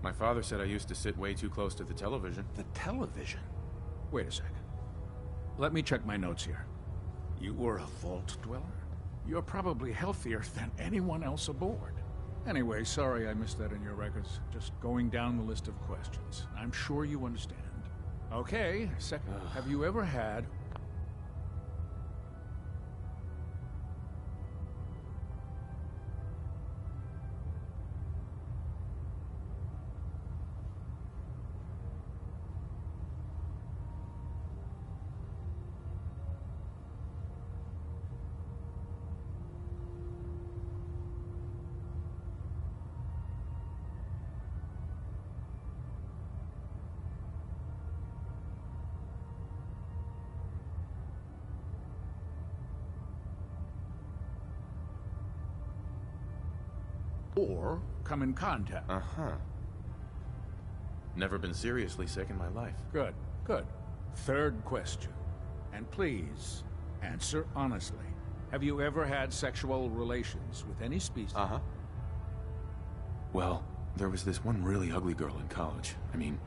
My father said I used to sit way too close to the television. The television? Wait a second. Let me check my notes here. You were a vault dweller? You're probably healthier than anyone else aboard. Anyway, sorry I missed that in your records. Just going down the list of questions. I'm sure you understand. Okay, second. Have you ever had... or come in contact? Uh-huh. Never been seriously sick in my life. Good, good. Third question. And please, answer honestly. Have you ever had sexual relations with any species? Uh-huh. Well, there was this one really ugly girl in college. I mean,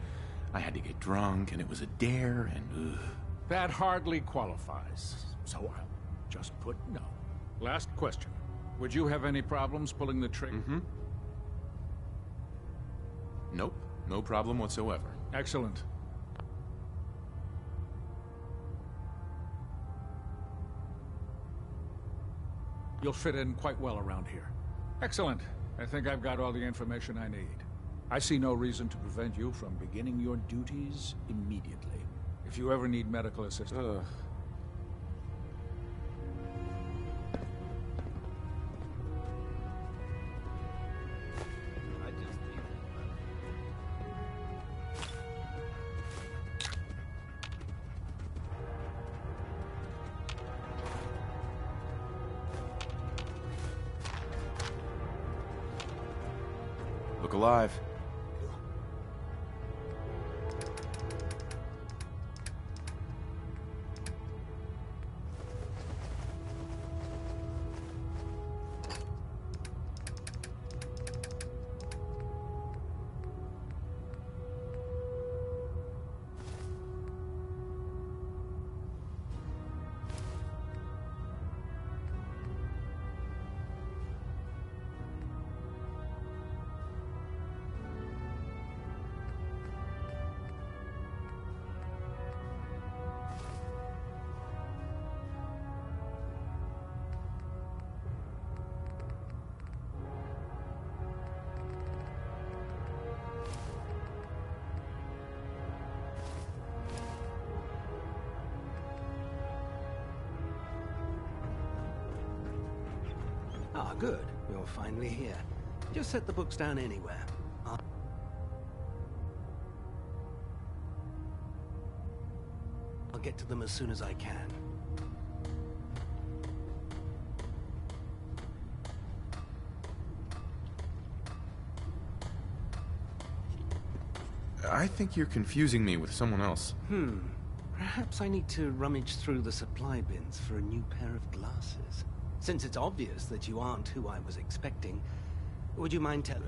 I had to get drunk, and it was a dare, and ugh. That hardly qualifies, so I'll just put no. Last question. Would you have any problems pulling the trigger? Mm-hmm. Nope. No problem whatsoever. Excellent. You'll fit in quite well around here. Excellent. I think I've got all the information I need. I see no reason to prevent you from beginning your duties immediately. If you ever need medical assistance... Look alive. Ah, good. You're finally here. Just set the books down anywhere. I'll get to them as soon as I can. I think you're confusing me with someone else. Perhaps I need to rummage through the supply bins for a new pair of glasses. Since it's obvious that you aren't who I was expecting, would you mind telling...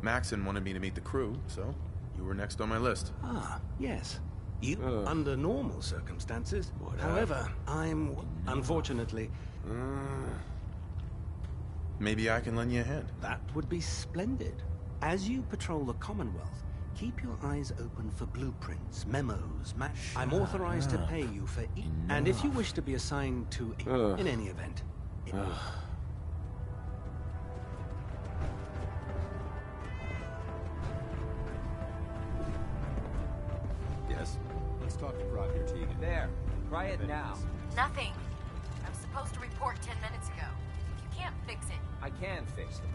Maxon wanted me to meet the crew, so you were next on my list. Ah, yes. You, under normal circumstances. However, I'm, unfortunately... Maybe I can lend you a hand. That would be splendid. As you patrol the Commonwealth, keep your eyes open for blueprints, memos, I'm authorized to pay you for each. And if you wish to be assigned to... in any event... Yes? Let's talk to Proctor Teagan. There. Try it now. Nothing. I was supposed to report 10 minutes ago. If you can't fix it... I can fix it.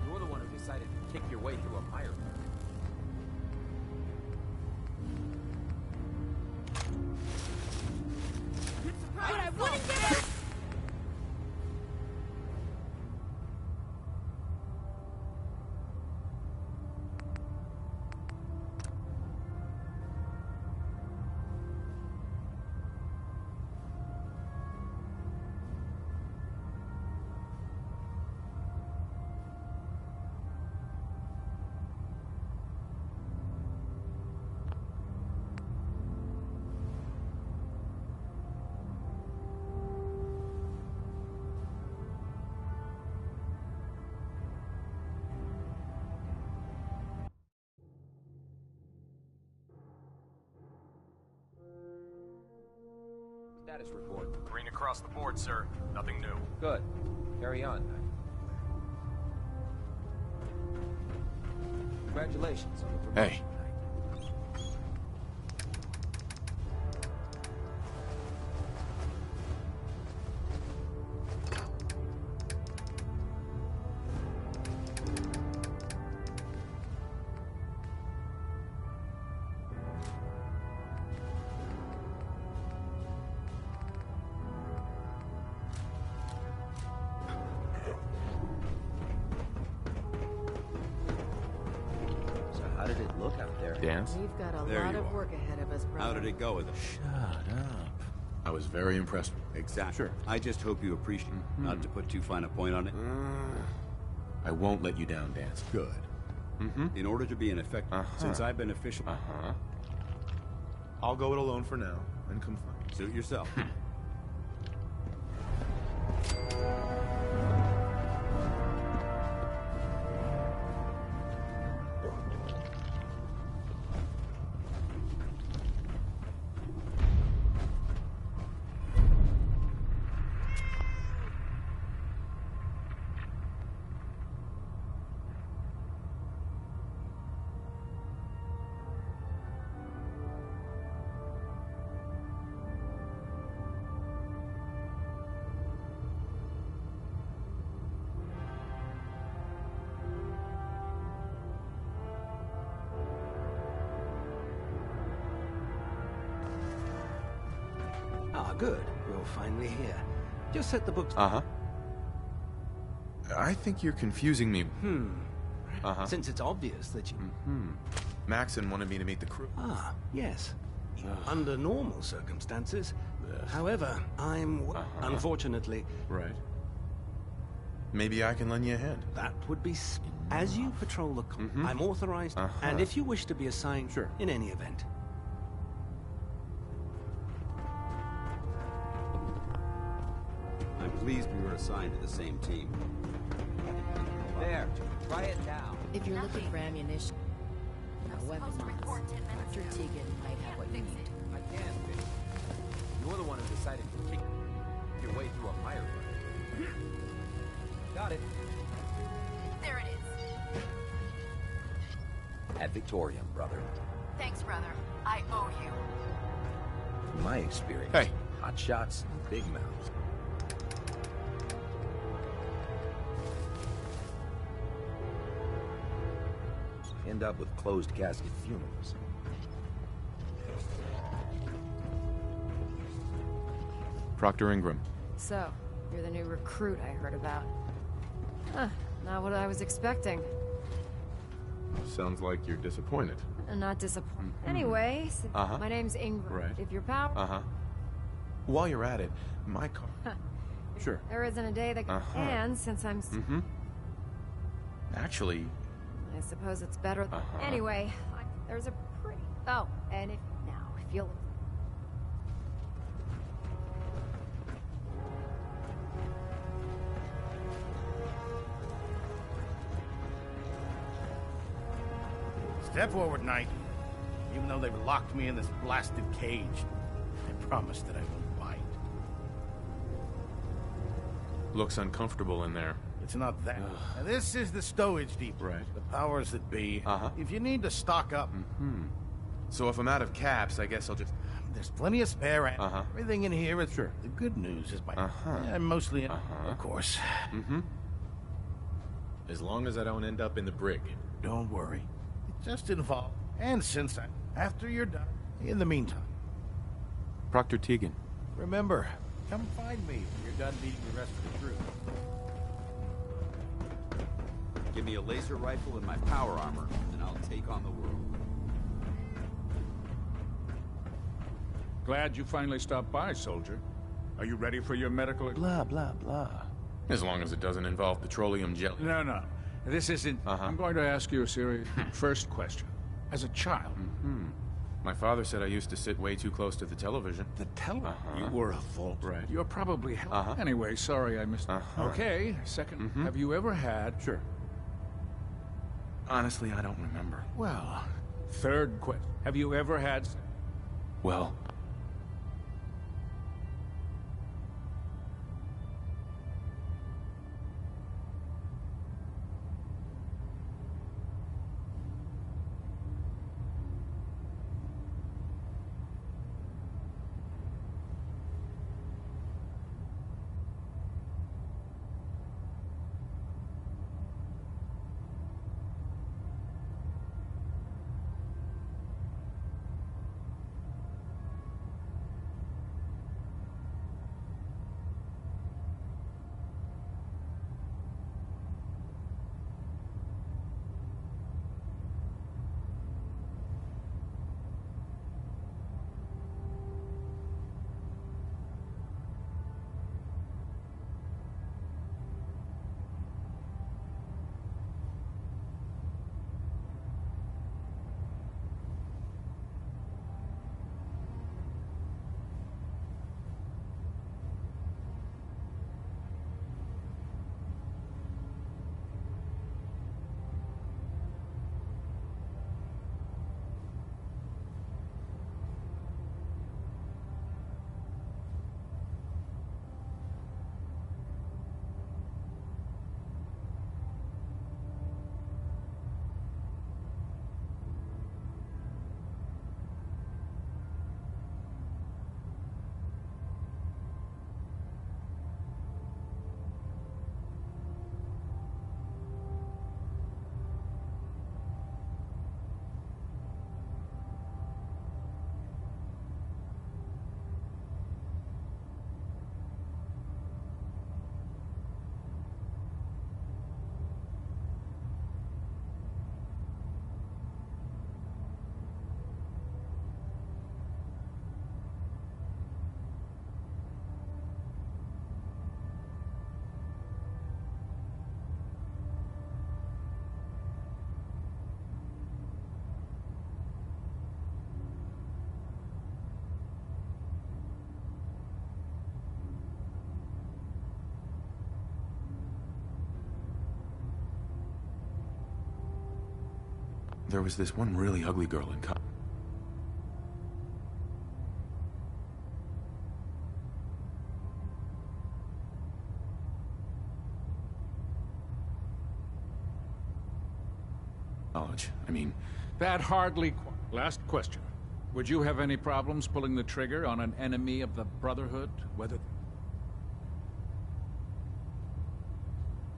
You're the one who decided to kick your way through a mire. But I wouldn't get it! Status report. Green across the board, sir. Nothing new. Good. Carry on. Congratulations on the promotion Hey. tonight. So how did it look out there? Dance? We've got a There lot you of are. work ahead of us, brother. How did it go with him? Shut up. I was very impressed. Exactly. Sure. I just hope you appreciate not to put too fine a point on it. I won't let you down, Dance. Good. In order to be an effective, since I've been official, I'll go it alone for now, and come find suit yourself. Ah, good. You're finally here. Just set the books... I think you're confusing me. Since it's obvious that you... Maxon wanted me to meet the crew. Ah, yes. Under normal circumstances. However, I'm... Unfortunately, Right. Maybe I can lend you a hand. that would be... As you patrol the... I'm authorized... And if you wish to be assigned... Sure. In any event. I'm pleased we were assigned to the same team. There. Try it now. If you're looking for ammunition, I was weapon supposed to mods, report 10 minutes Dr. ago. Tegan might have what you Fix need. it. I can fix it. You're the one who decided to kick your way through a fire run. Got it. There it is. At Victorium, brother. Thanks, brother. I owe you. In my experience, Hey. hot shots and big mouths. End up with closed casket funerals. Proctor Ingram. So, you're the new recruit I heard about. Huh, not what I was expecting. Sounds like you're disappointed. Not disappointed. Anyway, my name's Ingram. Right. If you're power... While you're at it, my car... Sure. There isn't a day that... And since I'm... Actually, I suppose it's better... Anyway, there's a pretty... Oh, and if... Now, if you'll... Step forward, Knight. Even though they've locked me in this blasted cage, I promise that I won't bite. looks uncomfortable in there. It's not that. Now, this is the stowage depot. Right. The powers that be. Uh-huh. If you need to stock up, So if I'm out of caps, I guess I'll just... there's plenty of spare and Uh-huh. everything in here is... Sure. The good news is my... Uh-huh. Yeah, mostly, of course. As long as I don't end up in the brig. Don't worry. It just involved. And since after you're done, in the meantime, Proctor Tegan. remember, come find me when you're done meeting the rest of the crew. Give me a laser rifle and my power armor, and I'll take on the world. Glad you finally stopped by, soldier. Are you ready for your medical... Blah, blah, blah. As long as it doesn't involve petroleum jelly. No, no. This isn't... I'm going to ask you a serious... First question. As a child... My father said I used to sit way too close to the television. The television? You were a Vault. Right. You're probably... Anyway, sorry I missed... Okay, second. Have you ever had... Sure. Honestly, I don't remember. Well, third question. Have you ever had... Well, there was this one really ugly girl in college. I mean... That hardly... Last question. Would you have any problems pulling the trigger on an enemy of the Brotherhood? Whether...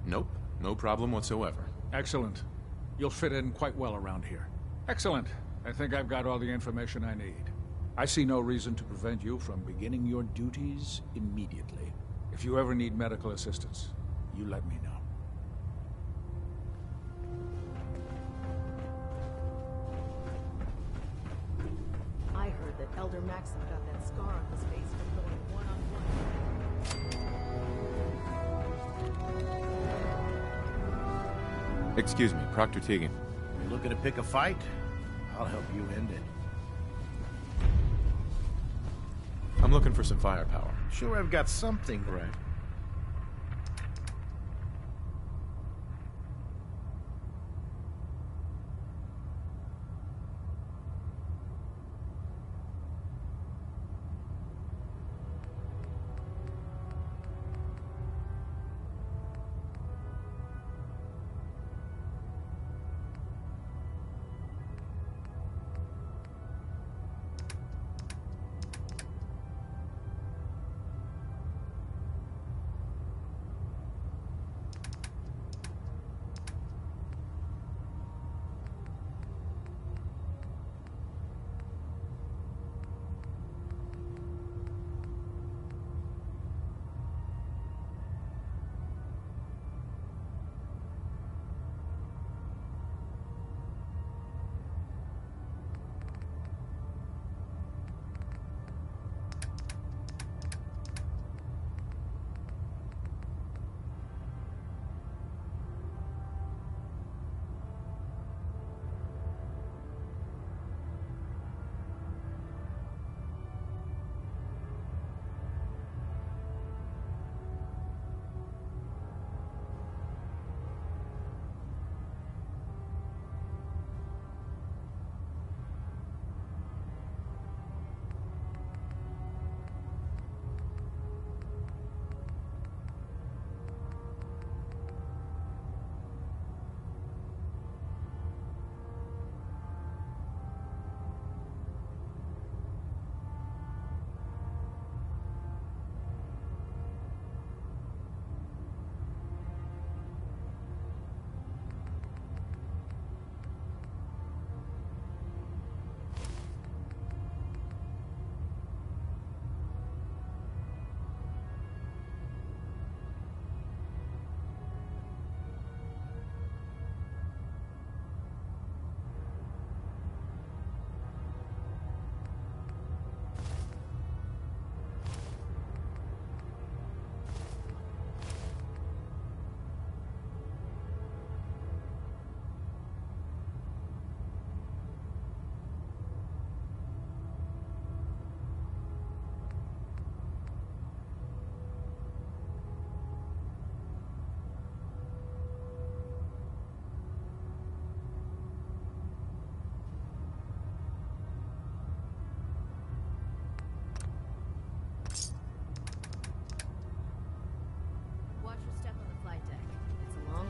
Nope. No problem whatsoever. Excellent. You'll fit in quite well around here. Excellent. I think I've got all the information I need. I see no reason to prevent you from beginning your duties immediately. If you ever need medical assistance, you let me know. I heard that Elder Maxim got that scar on his face from going one-on-one. Excuse me, Proctor Tegan. You looking to pick a fight? I'll help you end it. I'm looking for some firepower. Sure, I've got something. Right.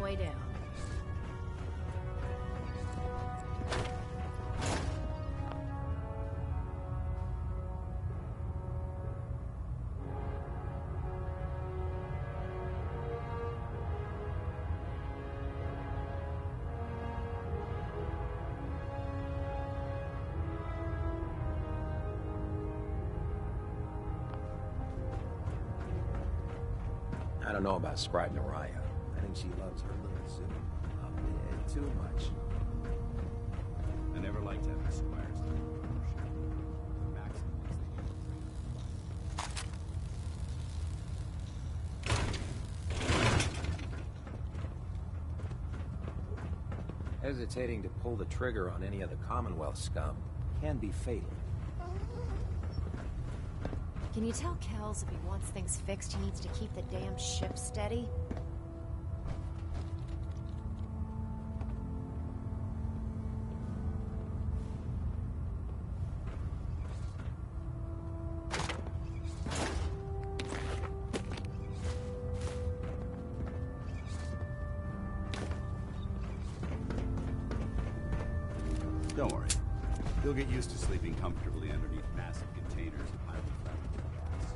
Way down. I don't know about Scribe Naraya. I think she loves her little zoo a bit too much. I never liked having squires. Maxim Hesitating to pull the trigger on any of the Commonwealth scum can be fatal. Can you tell Kells if he wants things fixed, he needs to keep the damn ship steady? Don't worry. You'll get used to sleeping comfortably underneath massive containers of highly flammable gas.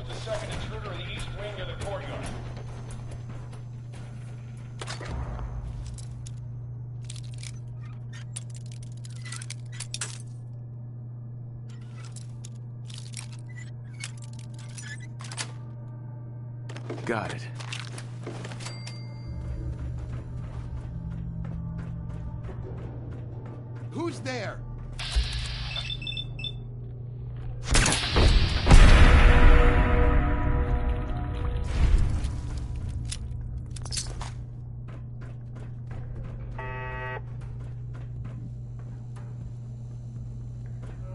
of the second intruder in the east wing near the courtyard. Got it. Who's there?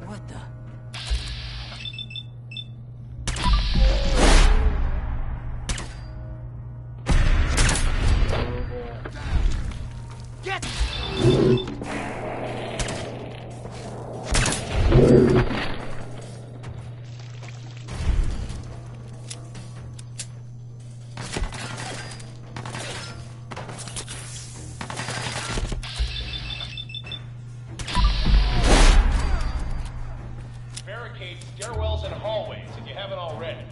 What the? Get! Barricade stairwells and hallways if you haven't already.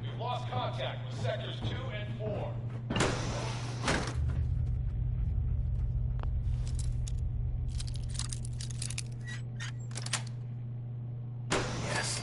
We've lost contact with sectors 2 and 4. Yes.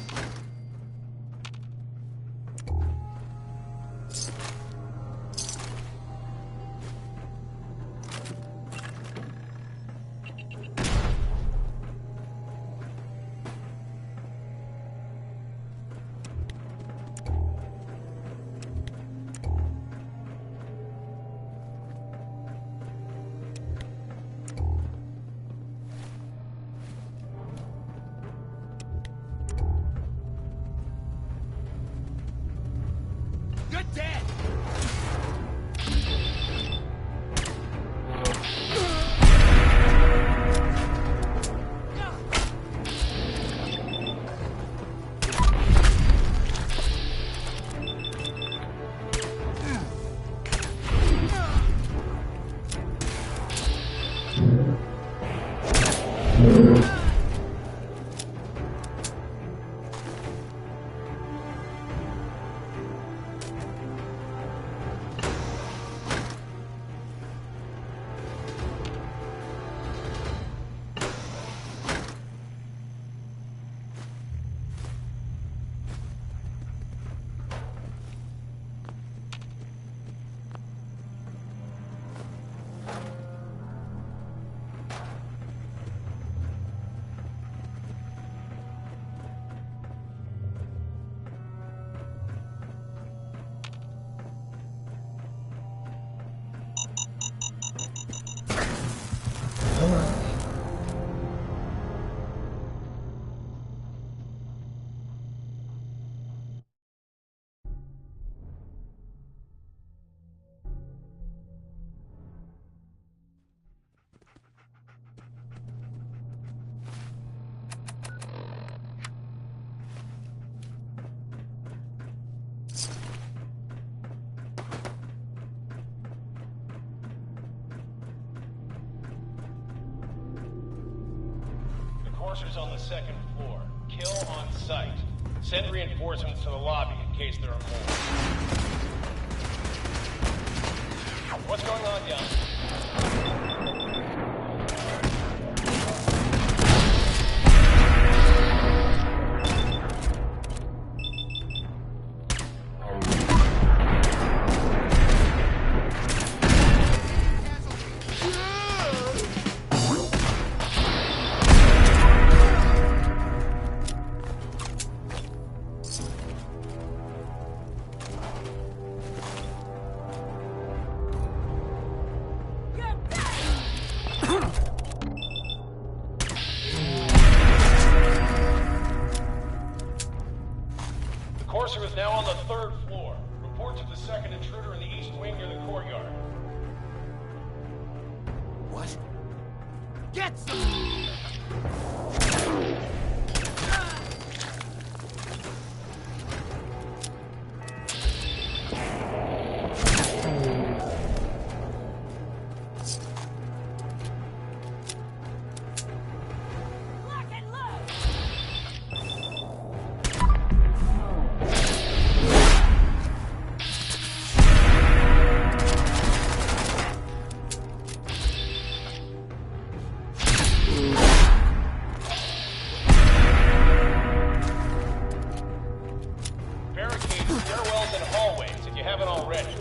Courser's on the second floor. Kill on sight. Send reinforcements to the lobby in case there are more. What's going on down Courser is now on the third floor. Reports of the second intruder in the east wing near the courtyard. What? Get some! Barricade stairwells and hallways if you haven't already.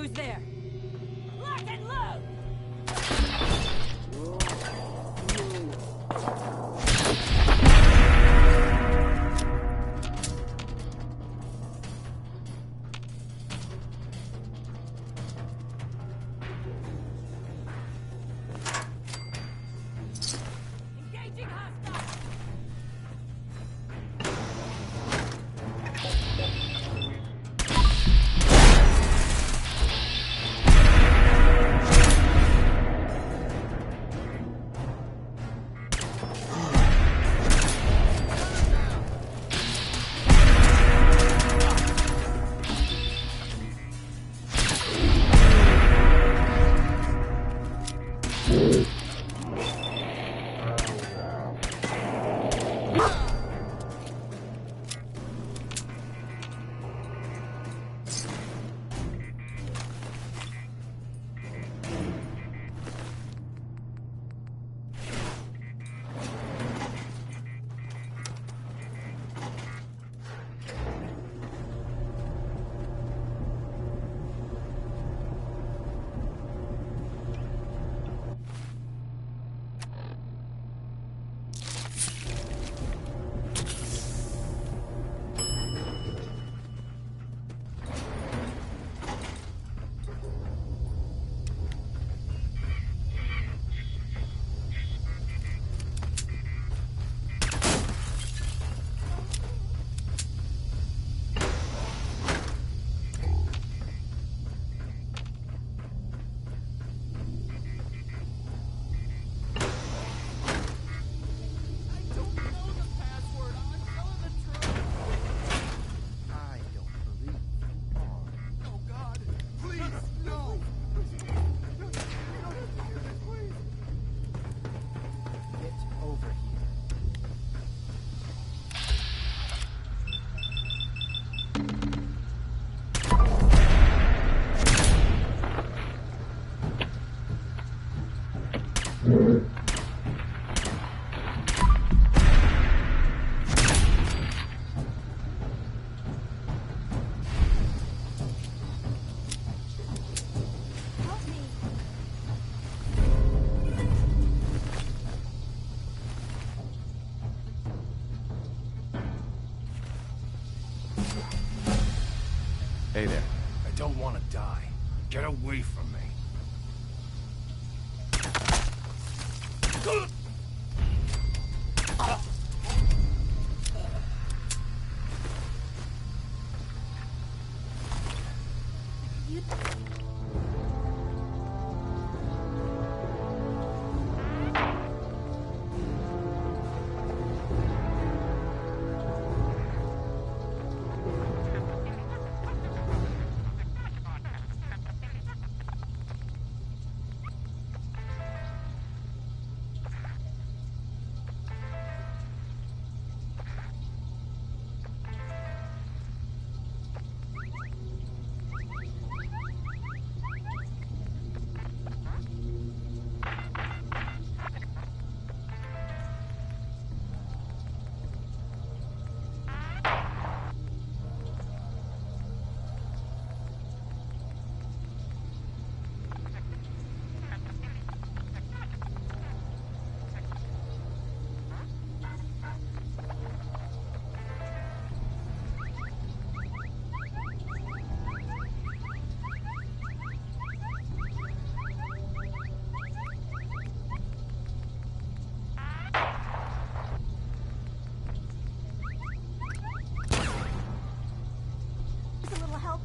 Who's there? Lock and load! Engaging hostile! Hey there. I don't want to die. Get away from me.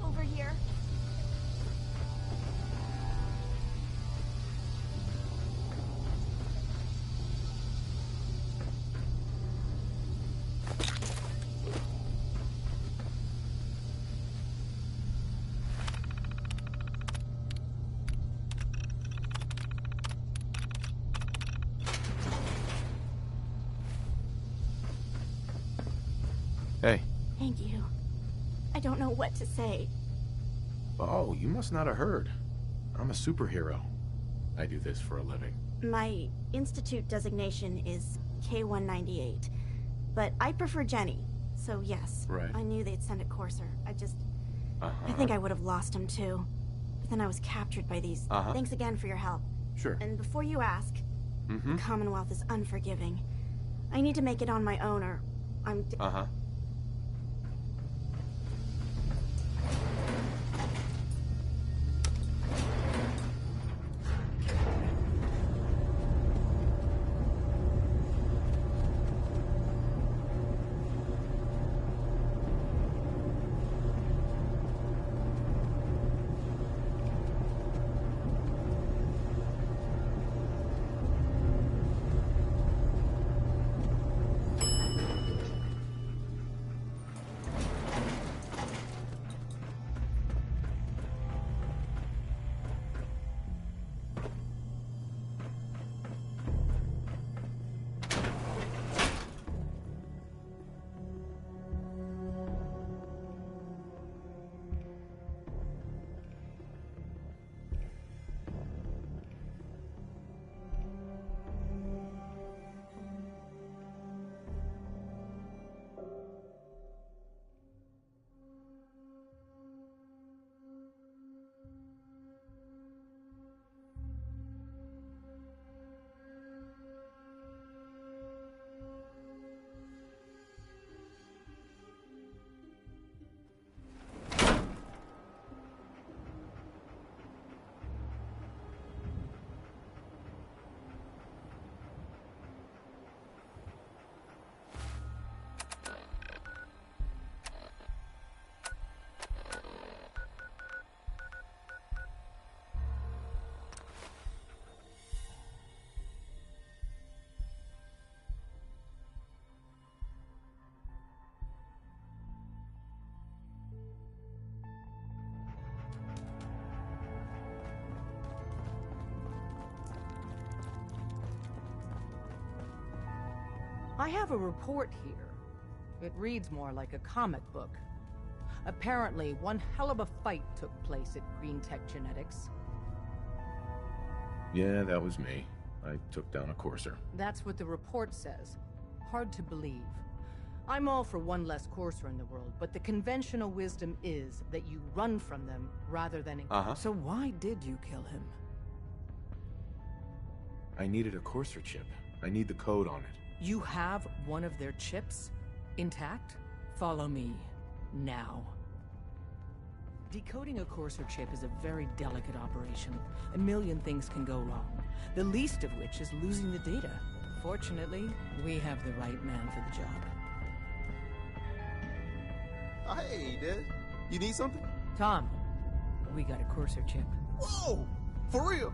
Over here. Hey. Thank you. I don't know what to say. Oh, you must not have heard. I'm a superhero. I do this for a living. My institute designation is K-198, but I prefer Jenny, so yes. Right. I knew they'd send a courser. I think I would have lost him too. But then I was captured by these. Thanks again for your help. Sure. And before you ask, the Commonwealth is unforgiving. I need to make it on my own or I'm... I have a report here. It reads more like a comic book. Apparently, one hell of a fight took place at Green Tech Genetics. Yeah, that was me. I took down a Courser. That's what the report says. Hard to believe. I'm all for one less Courser in the world, but the conventional wisdom is that you run from them rather than... So why did you kill him? I needed a Courser chip. I need the code on it. You have one of their chips? Intact? Follow me. Now. Decoding a Courser chip is a very delicate operation. A million things can go wrong. The least of which is losing the data. Fortunately, we have the right man for the job. Oh, hey, Des. You need something? Tom, we got a Courser chip. Whoa! For real?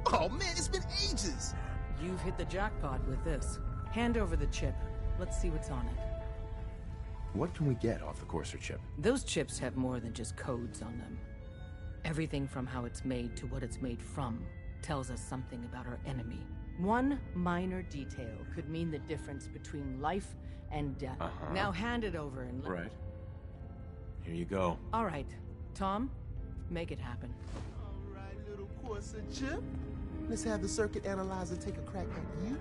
Oh man, it's been ages! You've hit the jackpot with this. Hand over the chip. Let's see what's on it. What can we get off the Courser chip? Those chips have more than just codes on them. Everything from how it's made to what it's made from tells us something about our enemy. One minor detail could mean the difference between life and death. Now hand it over and Right. Here you go. All right. Tom, make it happen. All right, little Courser chip. Let's have the circuit analyzer take a crack at you.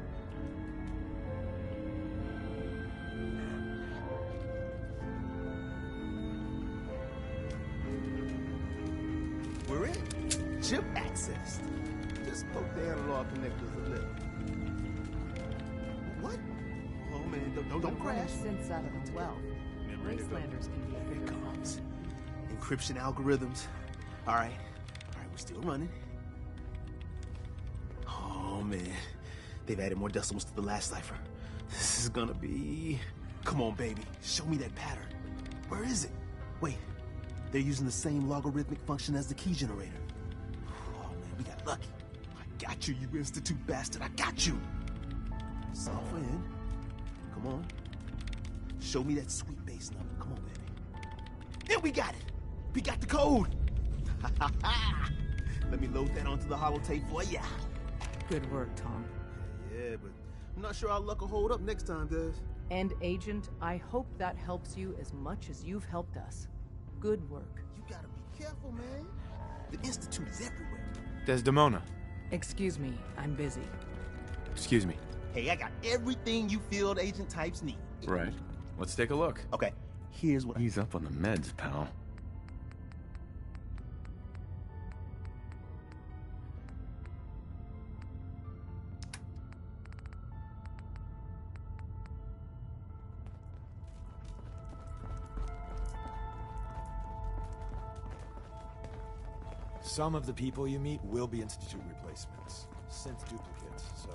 We're in. Chip accessed. Just poke the analog connectors a little. What? Oh man, don't crash. Since out of the 12. Wastelanders can be Here it comes. Encryption algorithms. All right, we're still running. Oh man, they've added more decimals to the last cipher. This is gonna be... Come on, baby, show me that pattern. Where is it? Wait, they're using the same logarithmic function as the key generator. Oh man, we got lucky. I got you, you Institute bastard, I got you. Software in. Come on. Show me that sweet base number. Come on, baby. And we got it. We got the code. Let me load that onto the holotape for ya. Good work, Tom. Yeah, but I'm not sure our luck will hold up next time, Des. And Agent, I hope that helps you as much as you've helped us. Good work. You gotta be careful, man. The Institute is everywhere. Desdemona. Excuse me, I'm busy. Excuse me. Hey, I got everything you field agent types need. Right. Let's take a look. Okay, here's what He's up on the meds, pal. Some of the people you meet will be Institute replacements. Synth duplicates, so...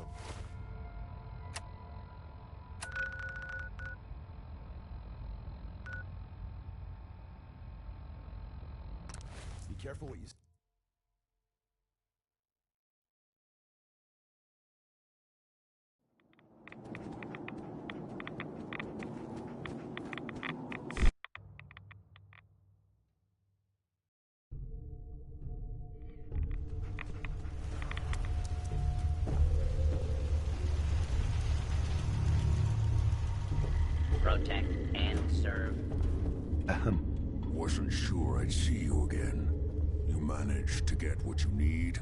Be careful what you... Protect and serve. Wasn't sure I'd see you again. You managed to get what you need?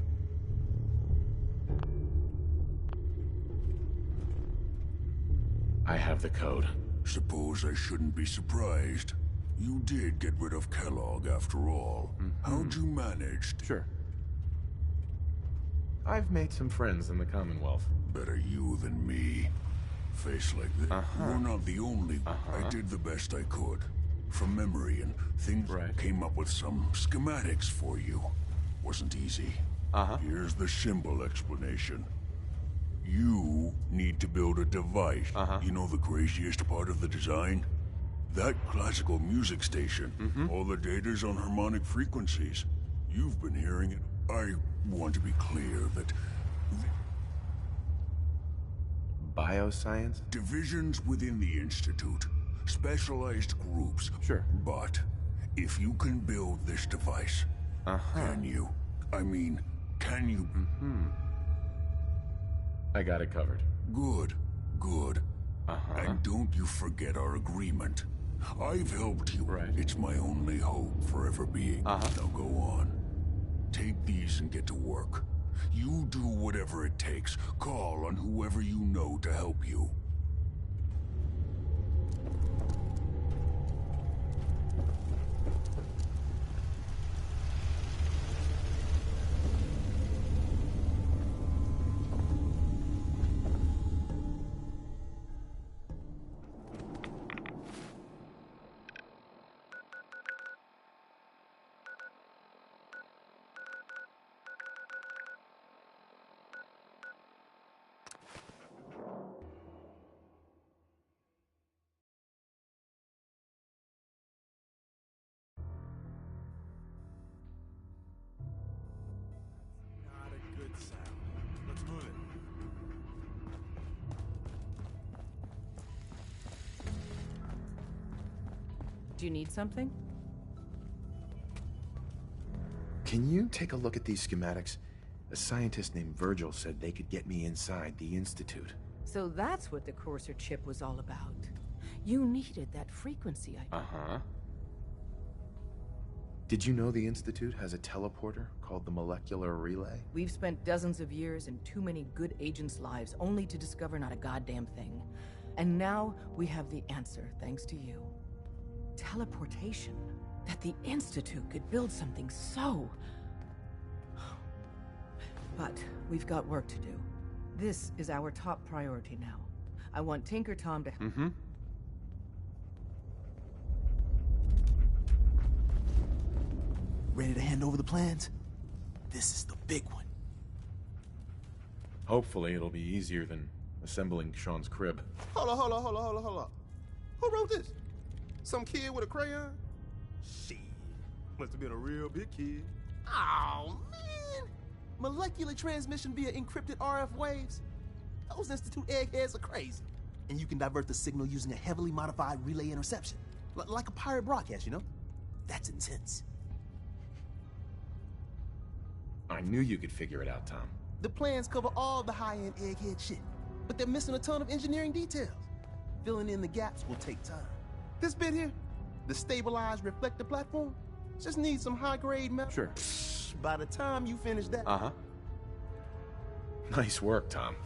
I have the code. Suppose I shouldn't be surprised. You did get rid of Kellogg after all. How'd you manage? Sure. I've made some friends in the Commonwealth. Better you than me. Face like this. You're not the only one. I did the best I could. From memory and things. Came up with some schematics for you. Wasn't easy. Here's the symbol explanation. You need to build a device. You know the craziest part of the design? That classical music station. All the data's on harmonic frequencies. You've been hearing it. I want to be clear that... Bioscience? Divisions within the Institute. Specialized groups. Sure. But if you can build this device, can you? I mean, can you? I got it covered. Good. Good. And don't you forget our agreement. I've helped you. It's my only hope for ever being. Now go on. Take these and get to work. You do whatever it takes. Call on whoever you know to help you. Do you need something? Can you take a look at these schematics? A scientist named Virgil said they could get me inside the Institute. So that's what the Courser chip was all about. You needed that frequency. Did you know the Institute has a teleporter called the Molecular Relay? We've spent dozens of years and too many good agents' lives only to discover not a goddamn thing. And now we have the answer, thanks to you. Teleportation. That the Institute could build something so... But we've got work to do. This is our top priority now. I want Tinker Tom to... Ready to hand over the plans? This is the big one. Hopefully it'll be easier than assembling Sean's crib. Hold on. Who wrote this? Some kid with a crayon? Shit. Must have been a real big kid. Oh, man! Molecular transmission via encrypted RF waves? Those Institute eggheads are crazy. And you can divert the signal using a heavily modified relay interception. Like a pirate broadcast, you know? That's intense. I knew you could figure it out, Tom. The plans cover all the high-end egghead shit, but they're missing a ton of engineering details. Filling in the gaps will take time. This bit here, the stabilized reflector platform, just needs some high-grade metal. Sure. By the time you finish that... Nice work, Tom.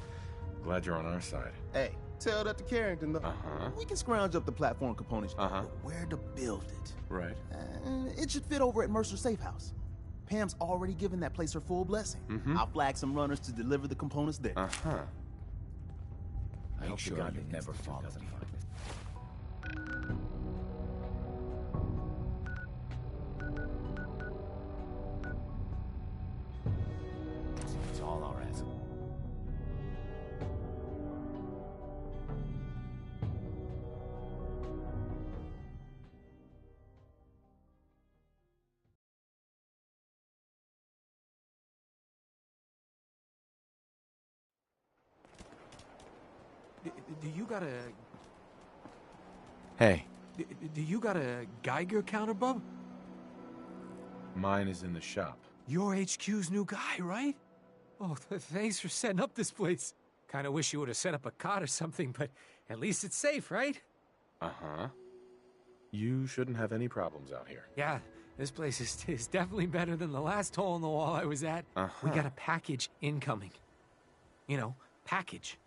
Glad you're on our side. Hey, tell that to Carrington, though. We can scrounge up the platform components, but where to build it? Right. It should fit over at Mercer Safe House. Pam's already given that place her full blessing. I'll flag some runners to deliver the components there. Make sure you never follow me. Do you got a... Hey, Do you got a Geiger counter, bub? mine is in the shop. You're HQ's new guy, right? Oh, thanks for setting up this place. Kind of wish you would have set up a cot or something, but at least it's safe, right? Uh-huh. You shouldn't have any problems out here. Yeah, this place is definitely better than the last hole in the wall I was at. We got a package incoming. You know, package.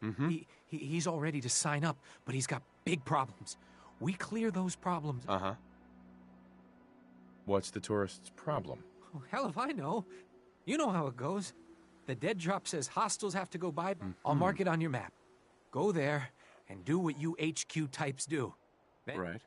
Mm-hmm. He's all ready to sign up, but he's got big problems. We clear those problems. Uh-huh. What's the tourist's problem? Oh, hell if I know. You know how it goes. The dead drop says hostiles have to go by. I'll mark it on your map. Go there and do what you HQ types do. Then Right.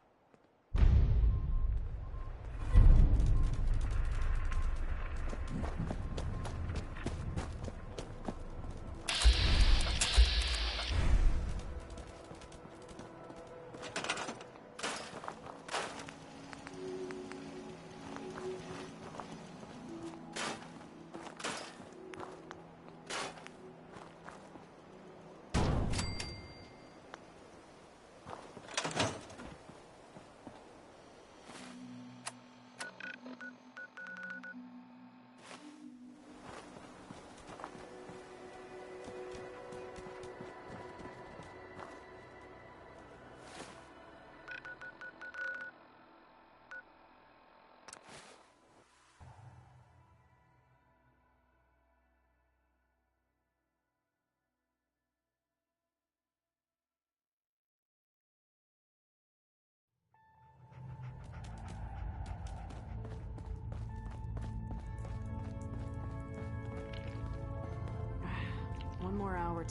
One more hour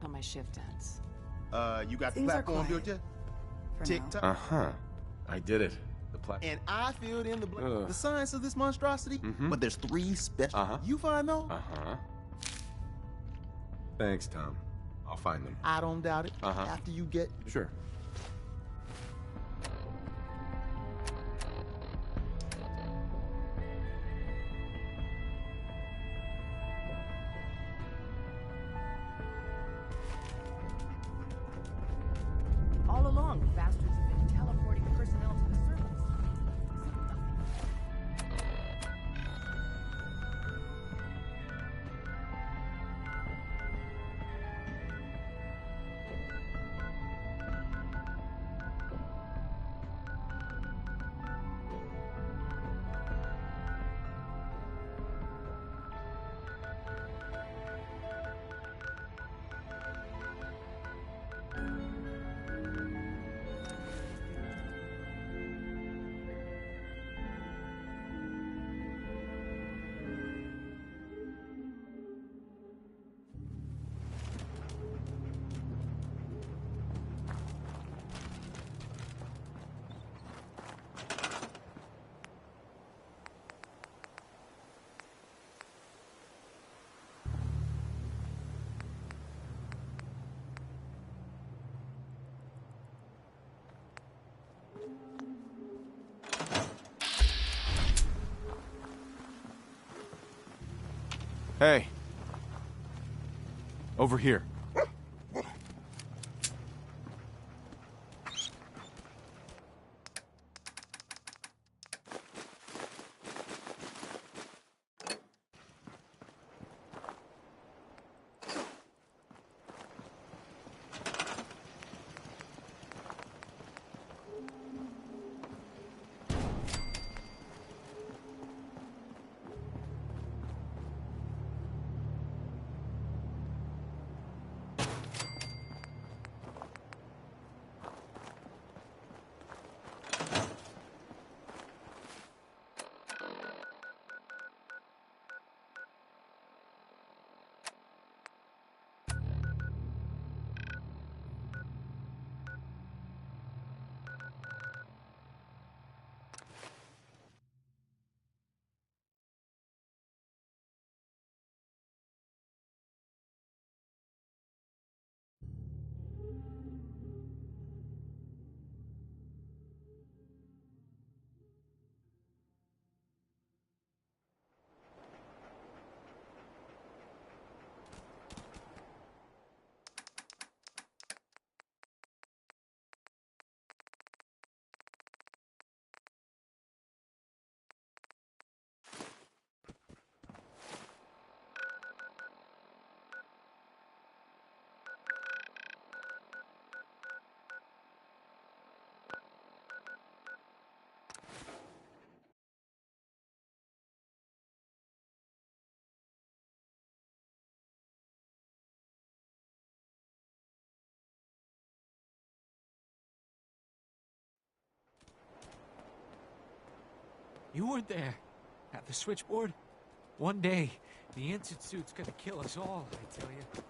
till my shift ends. You got the Things are platform built quiet. yet? For Tick-tock. Uh-huh. I did it. The platform. And I filled in the Ugh. the science of this monstrosity, but there's 3 special. You find those? Uh-huh. Thanks, Tom. I'll find them. I don't doubt it. Uh-huh. After you get... Sure. All along, the bastards have been teleporting personnel to the surface. Hey. Over here. You weren't there. At the switchboard? One day, the Institute's gonna kill us all, I tell you.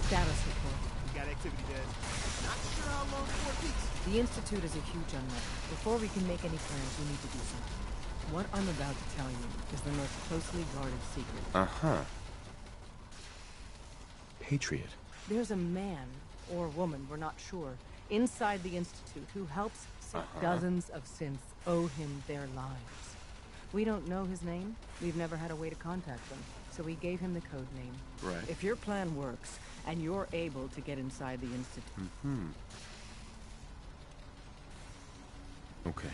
Status report. We got activity, Dad. Not sure how long for it peaks. The Institute is a huge unknown. Before we can make any plans, we need to do something. What I'm about to tell you is the most closely guarded secret. Uh-huh. Patriot. There's a man or woman, we're not sure, inside the Institute who helps dozens of synths owe him their lives. We don't know his name. We've never had a way to contact him, so we gave him the code name. Right. If your plan works, and you're able to get inside the Institute... Okay.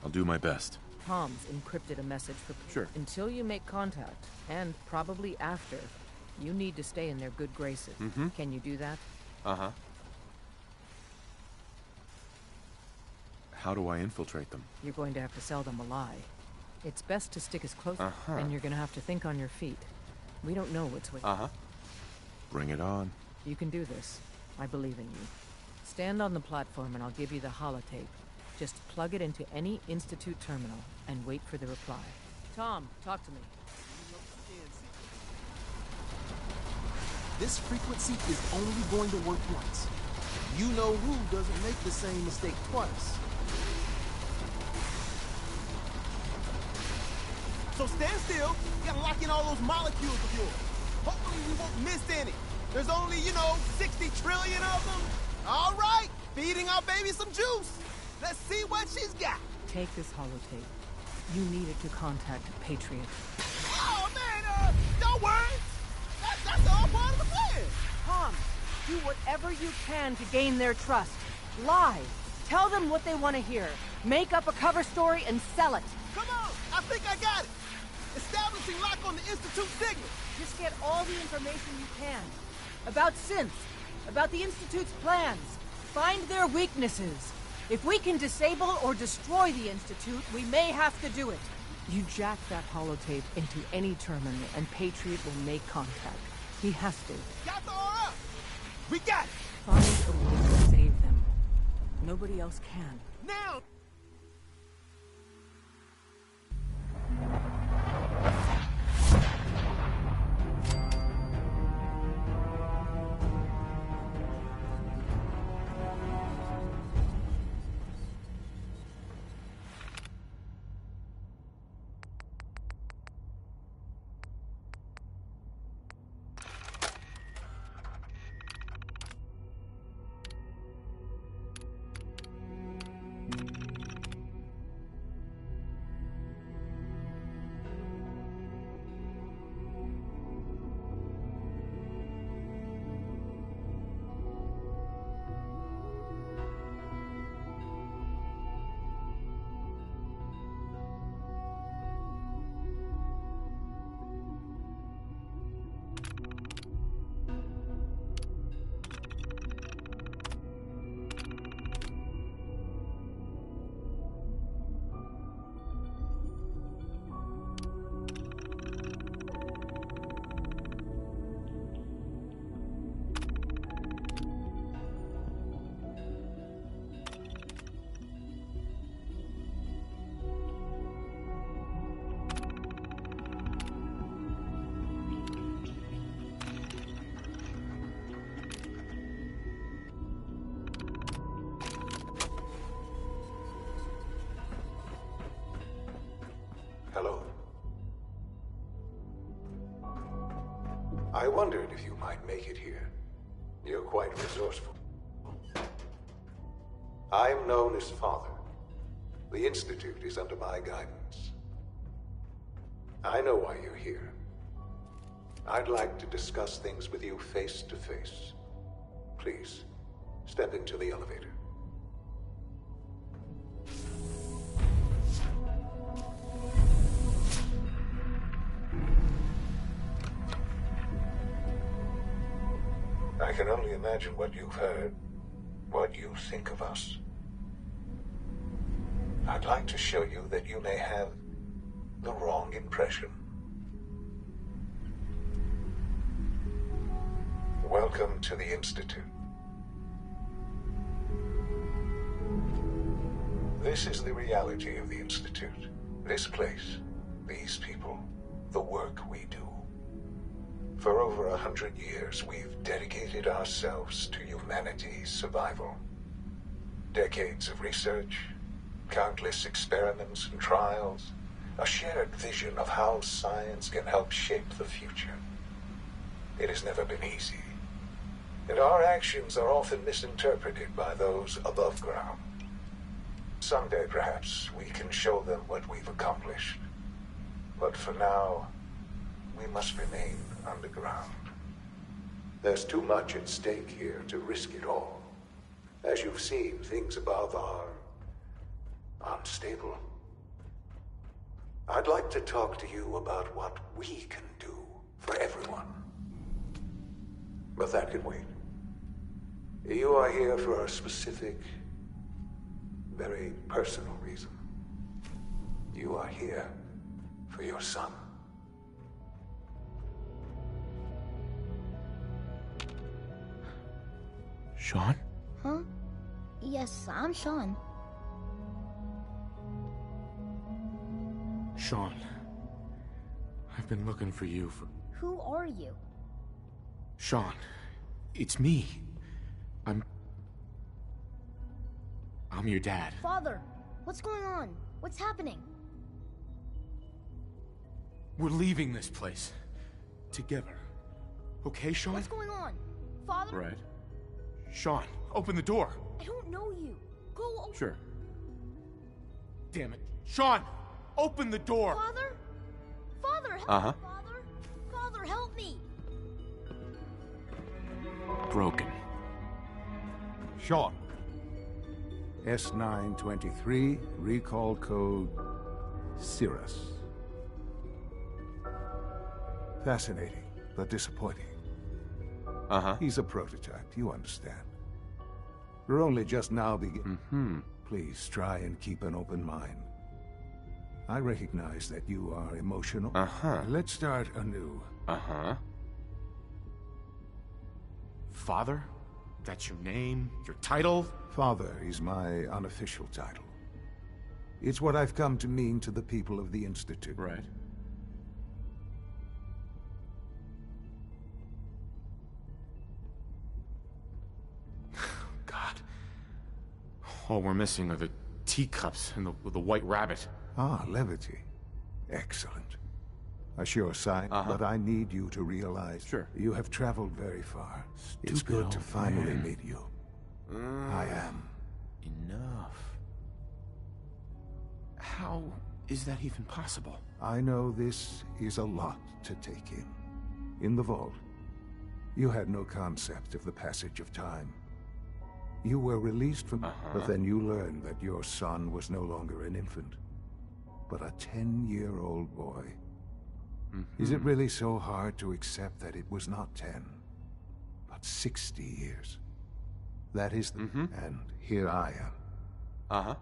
I'll do my best. Tom's encrypted a message for... Sure. Until you make contact, and probably after, you need to stay in their good graces. Can you do that? Uh-huh. How do I infiltrate them? You're going to have to sell them a lie. It's best to stick as close, and you're going to have to think on your feet. We don't know what's with you. Bring it on. You can do this. I believe in you. Stand on the platform and I'll give you the holotape. Just plug it into any Institute terminal and wait for the reply. Tom, talk to me. This frequency is only going to work once. You know who doesn't make the same mistake twice. So stand still. You gotta lock in all those molecules of yours. Hopefully we won't miss any. There's only, 60 trillion of them. All right, feeding our baby some juice. Let's see what she's got. Take this holotape. You needed to contact Patriot. Oh, man, don't worry. That's all part of the plan. Tom, do whatever you can to gain their trust. Lie. Tell them what they want to hear. Make up a cover story and sell it. Come on, I think I got it. Establishing lock on the Institute signal. Just get all the information you can. About synths, about the Institute's plans. Find their weaknesses. If we can disable or destroy the Institute, we may have to do it. You jack that holotape into any terminal and Patriot will make contact. He has to. Got the R up. We got it. Find a way to save them. Nobody else can. Now! Hello. I wondered if you might make it here. You're quite resourceful. I'm known as Father. The Institute is under my guidance. I know why you're here. I'd like to discuss things with you face to face. Please, step into the elevator. I can only imagine what you've heard, what you think of us. I'd like to show you that you may have the wrong impression. Welcome to the Institute. This is the reality of the Institute. This place, these people, the work we do. For over 100 years, we've dedicated ourselves to humanity's survival. Decades of research, countless experiments and trials, a shared vision of how science can help shape the future. It has never been easy, and our actions are often misinterpreted by those above ground. Someday, perhaps, we can show them what we've accomplished. But for now, we must remain underground. There's too much at stake here to risk it all. As you've seen, things above are unstable. I'd like to talk to you about what we can do for everyone. But that can wait. You are here for a specific, very personal reason. You are here for your son. Sean? Huh? Yes, I'm Sean. Sean. I've been looking for you for... Who are you? Sean. It's me. I'm your dad. Father, what's going on? What's happening? We're leaving this place. Together. okay, Sean? What's going on? Father? Right. Sean, open the door. I don't know you. Go open. Sure. Damn it. Sean, open the door. Father? Father, help me, Father. Father, help me. Broken. Sean. S923, recall code Cirrus. Fascinating, but disappointing. He's a prototype, you understand. We're only just now beginning. Please try and keep an open mind. I recognize that you are emotional. Let's start anew. Father? That's your name? Your title? Father is my unofficial title. It's what I've come to mean to the people of the Institute. Right. God. All we're missing are the teacups and the white rabbit. Ah, levity. Excellent. A sure sign, but I need you to realize you have traveled very far. It's good to finally meet you. I am. Enough. How is that even possible? I know this is a lot to take in. In the vault, you had no concept of the passage of time. You were released from... But then you learned that your son was no longer an infant, but a 10-year-old boy. Is it really so hard to accept that it was not 10, but 60 years? That is the... And here I am.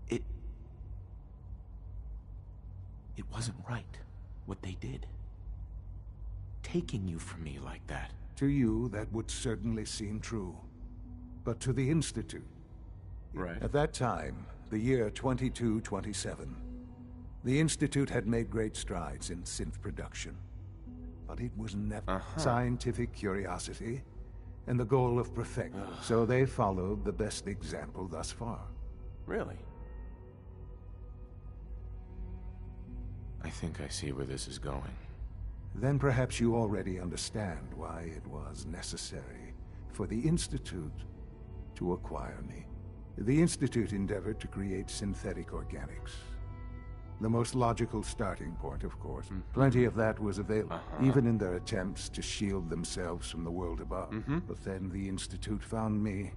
It wasn't right, what they did. Taking you from me like that. To you, that would certainly seem true. But to the Institute... Right. At that time, the year 2227, the Institute had made great strides in synth production. But it was never scientific curiosity and the goal of perfection. So they followed the best example thus far. Really? I think I see where this is going. Then perhaps you already understand why it was necessary for the Institute to acquire me. The Institute endeavored to create synthetic organics. The most logical starting point, of course. Plenty of that was available, even in their attempts to shield themselves from the world above. But then the Institute found me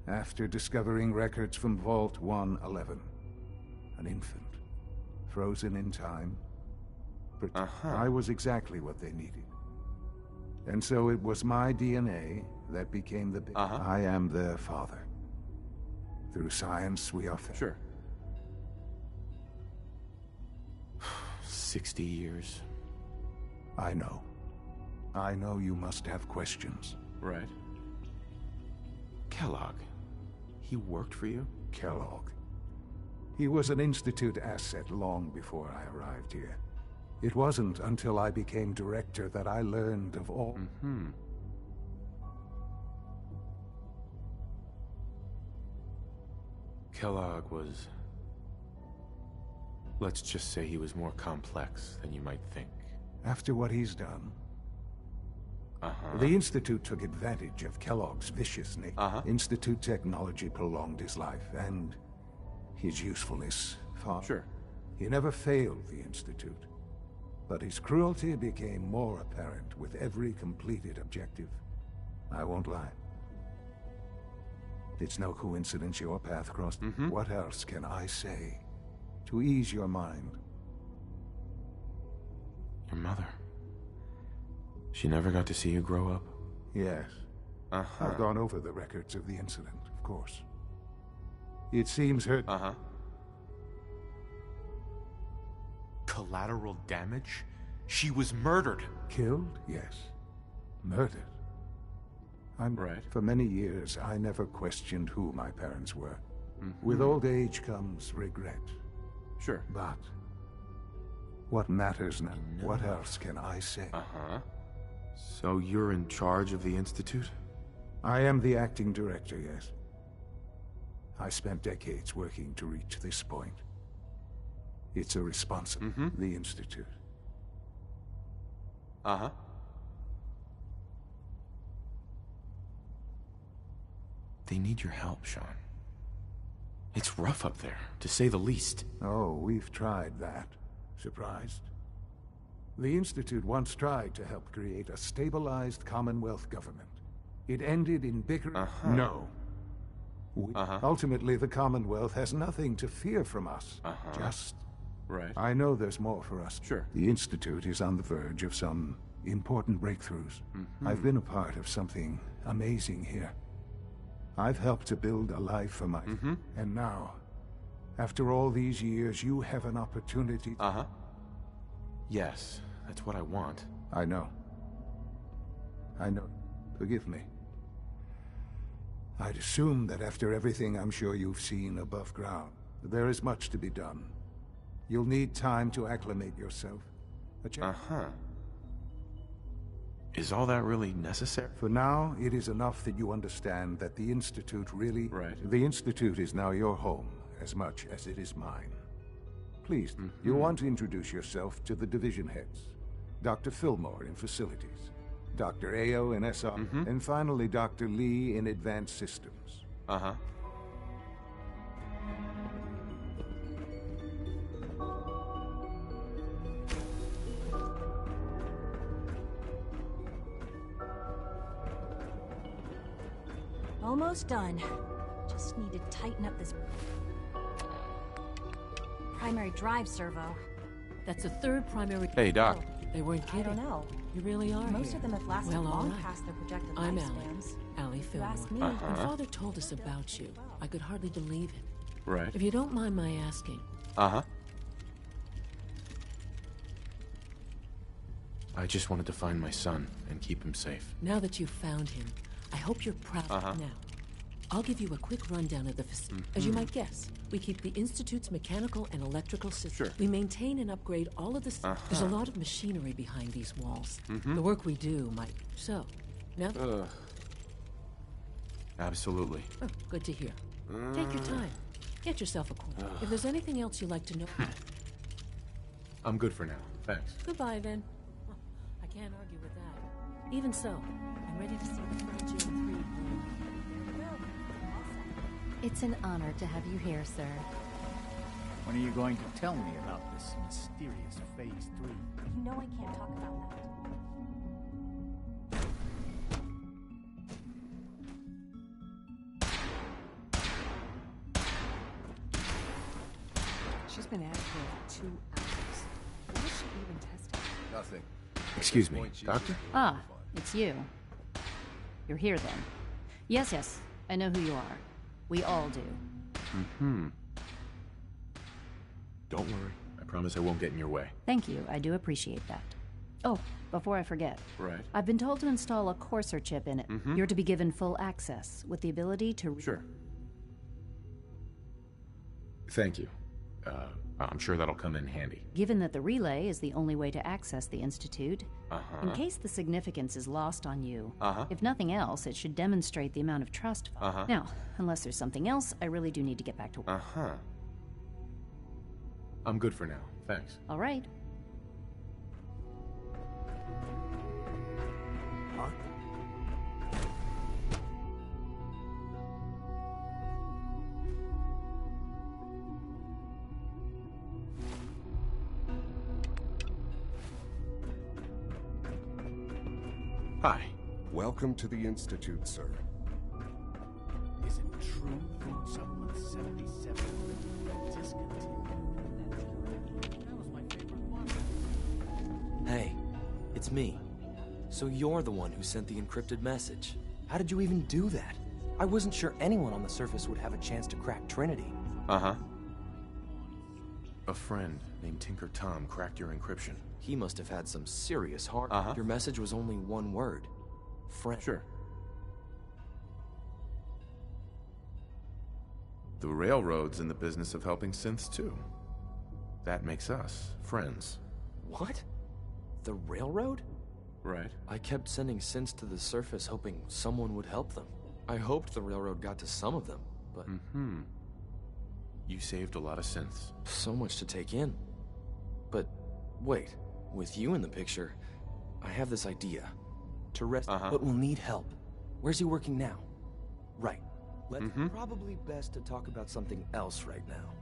after discovering records from Vault 111. An infant, frozen in time. I was exactly what they needed. And so it was my DNA that became the... I am their father. Through science, we are fed. Sure. 60 years. I know. I know you must have questions. Right. Kellogg. He worked for you? Kellogg. He was an Institute asset long before I arrived here. It wasn't until I became director that I learned of all... Kellogg was... Let's just say he was more complex than you might think. After what he's done... The Institute took advantage of Kellogg's vicious nature. Institute technology prolonged his life, and his usefulness far. Sure. He never failed the Institute, but his cruelty became more apparent with every completed objective. I won't lie. It's no coincidence your path crossed. What else can I say to ease your mind? Your mother. She never got to see you grow up? Yes. I've gone over the records of the incident, of course. It seems her... Collateral damage? She was murdered. Killed? Yes. Murdered. Right. For many years, I never questioned who my parents were. With old age comes regret. Sure. But what matters now? What else can I say? So you're in charge of the Institute? I am the acting director, yes. I spent decades working to reach this point. It's a responsibility. The Institute. Uh-huh. They need your help, Sean. It's rough up there, to say the least. Oh, we've tried that. Surprised? The Institute once tried to help create a stabilized Commonwealth government. It ended in bickering. No. Ultimately, the Commonwealth has nothing to fear from us. Just... Right. I know there's more for us. Sure. The Institute is on the verge of some important breakthroughs. I've been a part of something amazing here. I've helped to build a life for my... And now, after all these years, you have an opportunity... Yes, that's what I want. I know. I know. Forgive me. I'd assume that after everything I'm sure you've seen above ground, there is much to be done. You'll need time to acclimate yourself. Is all that really necessary? For now, it is enough that you understand that the Institute really... Right. The Institute is now your home, as much as it is mine. Please, you'll want to introduce yourself to the division heads. Dr. Fillmore in Facilities, Dr. Ao in SR, and finally Dr. Lee in Advanced Systems. Almost done. Just need to tighten up this primary drive servo. That's a third primary... Hey, Doc. They weren't kidding. I don't know. You really are Most here. of them have lasted long past their projected I'm lifespans. Allie You Fillmore. ask me. When Father told us about you, I could hardly believe it. Right. If you don't mind my asking. I just wanted to find my son and keep him safe. Now that you've found him, I hope you're proud. Now, I'll give you a quick rundown of the facility. As you might guess, we keep the Institute's mechanical and electrical systems. We maintain and upgrade all of the... There's a lot of machinery behind these walls. The work we do might... So, now... Absolutely. Oh, good to hear. Take your time. Get yourself acquainted. If there's anything else you'd like to know... I'm good for now. Thanks. Goodbye, then. Oh, I can't argue with that. Even so, I'm ready to see the Frontier 3 home. It's an honor to have you here, sir. When are you going to tell me about this mysterious Phase 3? You know I can't talk about that. She's been out here for 2 hours. What is she even testing? Nothing. Excuse me, Doctor? Ah, it's you. You're here then. Yes, I know who you are. We all do. Don't worry. I promise I won't get in your way. Thank you, I do appreciate that. Oh, before I forget. Right. I've been told to install a Courser chip in it. You're to be given full access, with the ability to... Sure. Thank you. I'm sure that'll come in handy. Given that the relay is the only way to access the Institute, in case the significance is lost on you, if nothing else, it should demonstrate the amount of trust. Now, unless there's something else, I really do need to get back to work. I'm good for now. Thanks. All right. Hi. Welcome to the Institute, sir. Is it true that someone 77 discontinued? That was my favorite one. Hey, it's me. So you're the one who sent the encrypted message. How did you even do that? I wasn't sure anyone on the surface would have a chance to crack Trinity. A friend named Tinker Tom cracked your encryption. He must have had some serious heart. Your message was only one word. Friend. Sure. The Railroad's in the business of helping synths, too. That makes us friends. What? The Railroad? Right. I kept sending synths to the surface hoping someone would help them. I hoped the Railroad got to some of them, but... You saved a lot of synths. So much to take in. But, wait. With you in the picture, I have this idea. To rest, but we'll need help. Where's he working now? Right. Let's probably best to talk about something else right now.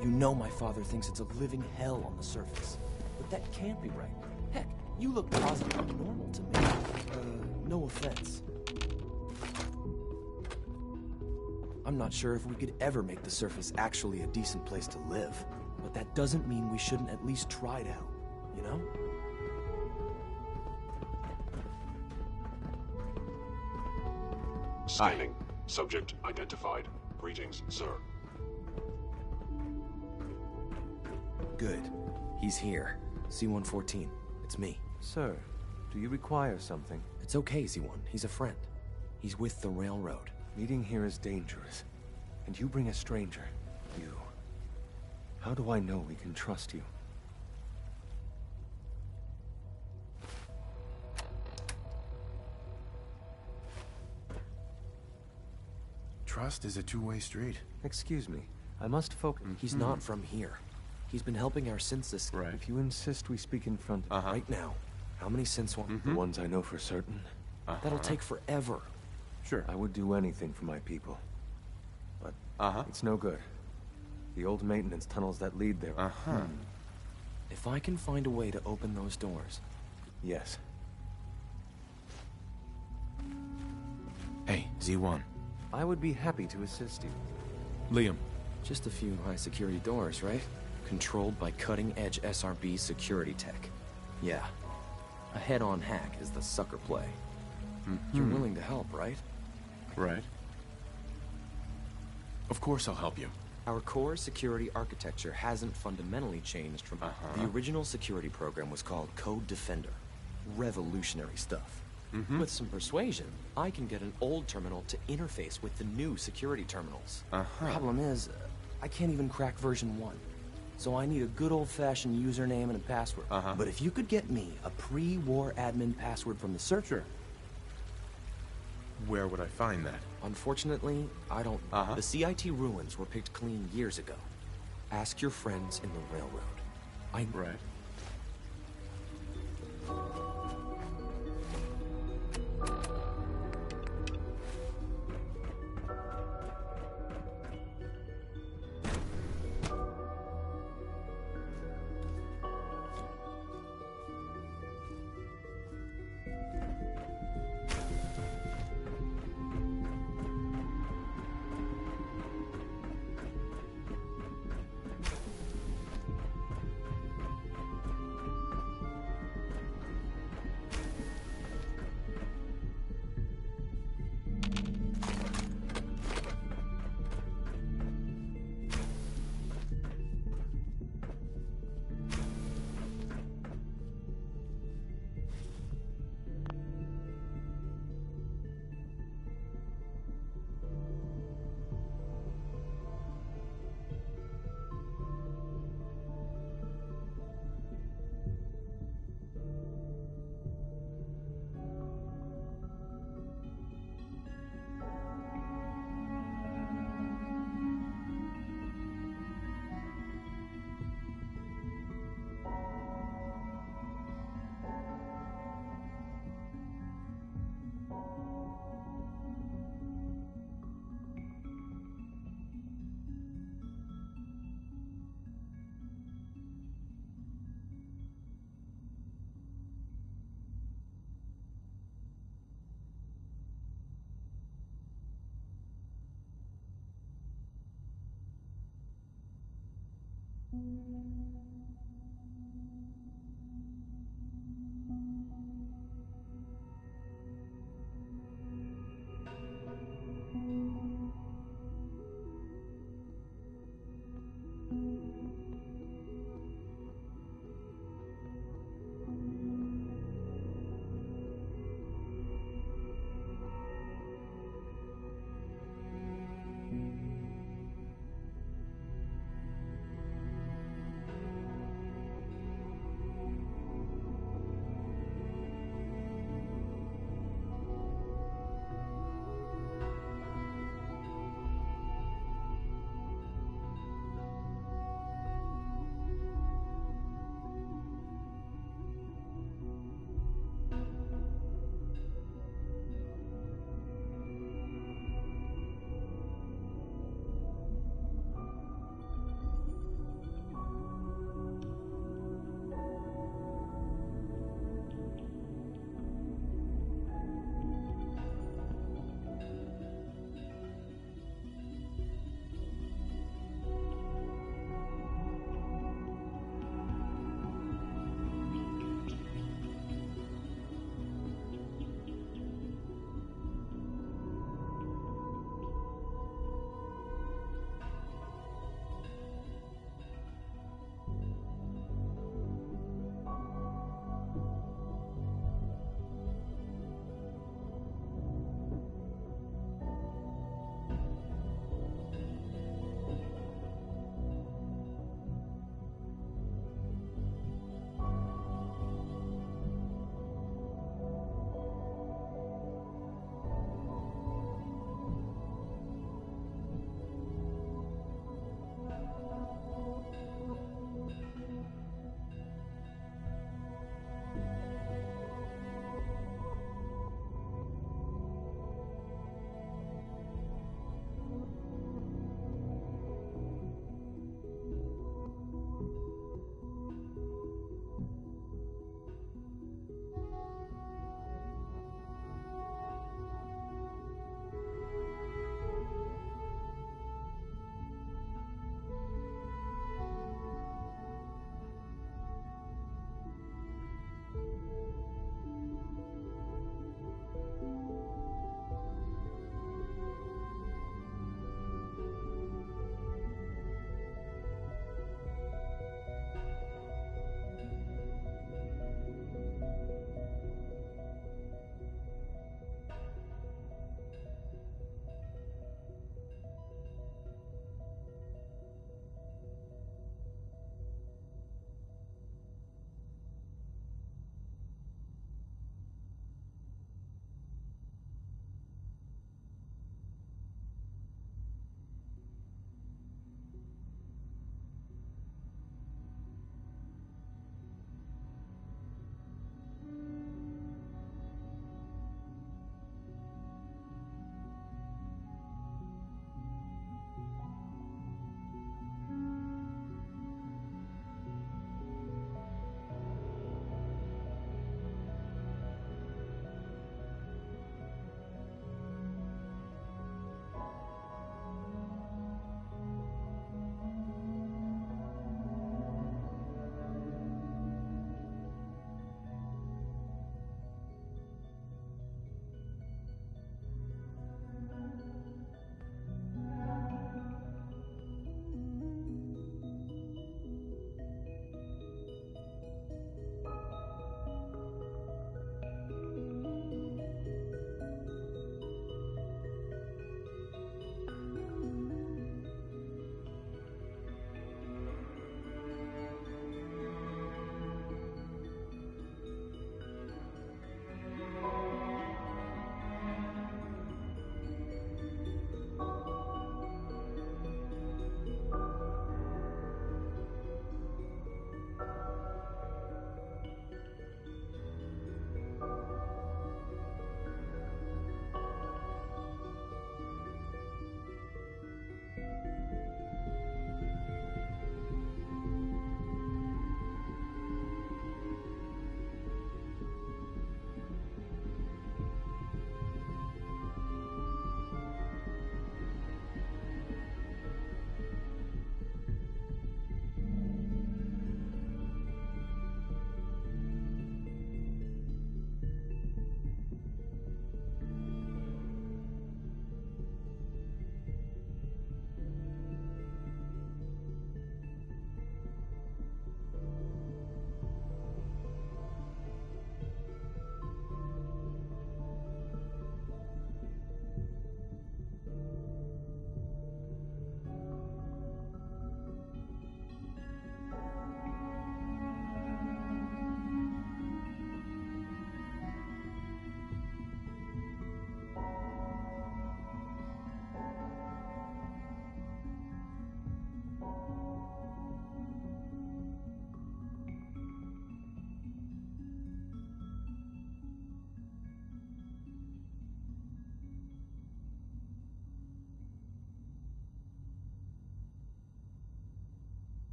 You know my father thinks it's a living hell on the surface. But that can't be right. Heck, you look positively normal to me. No offense. I'm not sure if we could ever make the surface actually a decent place to live. But that doesn't mean we shouldn't at least try to help, you know? Scanning. Subject identified. Greetings, sir. Good. He's here. C-114. It's me. Sir, do you require something? It's okay, Z-1. He's a friend. He's with the railroad. Meeting here is dangerous. And you bring a stranger. You... How do I know we can trust you? Trust is a two-way street. Excuse me. I must focus. He's not from here. He's been helping our synths. Right. If you insist we speak in front of right now. How many synths want? The ones I know for certain. That'll take forever. Sure. I would do anything for my people. But it's no good. The old maintenance tunnels that lead there. If I can find a way to open those doors. Yes. Hey, Z1. I would be happy to assist you. Liam. Just a few high-security doors, right? Controlled by cutting-edge SRB security tech. Yeah. A head-on hack is the sucker play. You're willing to help, right? Right. Of course I'll help you. Our core security architecture hasn't fundamentally changed from... The original security program was called Code Defender. Revolutionary stuff. With some persuasion, I can get an old terminal to interface with the new security terminals. Problem is, I can't even crack version 1. So I need a good old-fashioned username and a password. But if you could get me a pre-war admin password from the searcher... Where would I find that? Unfortunately, I don't... The CIT ruins were picked clean years ago. Ask your friends in the railroad. Right.